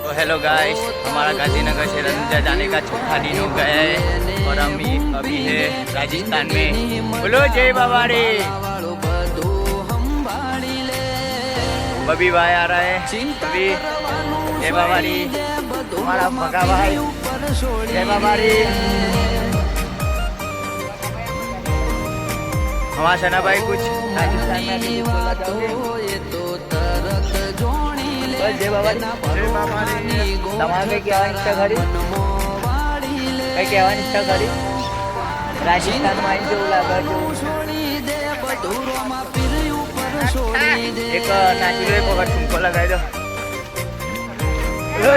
तो hello guys, हमारा गाजीनगर से रंजा जाने का चौथा दिन हो गया है और हम अभी है राजस्थान में। बोलो जय बाबा रे। बबी भाई आ रहा है अभी। जय बाबा रे। हमारा भगा भाई जय बाबा रे। हमारा सना भाई कुछ राजस्थान में अभी बोलना चाहोगे? जय बाबा जय बाबा रे। તમારે કહેવાની ઈચ્છા ખરી? કઈ કહેવાની ઈચ્છા ખરી? રાજસ્થાનમાં આવીને જેવું લાગે એક નાચી લો, એક વખત ઠુમકો લગાવી દો.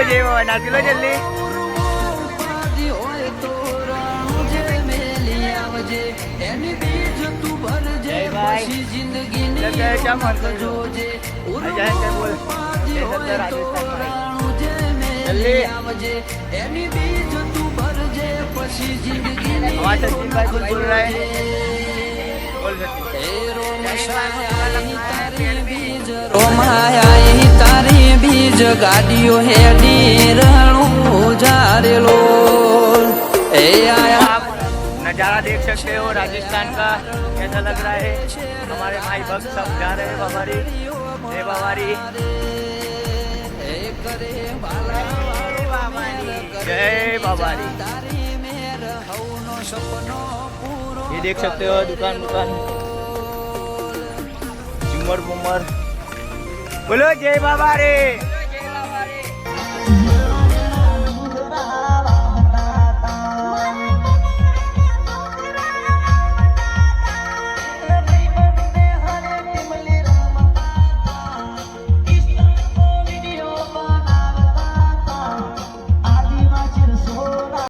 જય બાબા નાચી લો જલ્દી. જય ભાઈ જગ્યાએ ક્યાં મન કરજો જય બોલ તારી બીજ ગાડીઓ હેડી રણું જારેલો એ આયા. नज़ारा देख सकते हो राजस्थान का, कैसा लग रहा है। हमारे भाई भक्त सब जा रहे हैं बाबारी जय बाबारी जय बाबारी। ये देख सकते हो दुकान दुकान झूमर बुमर। बोलो जय बाबा रे।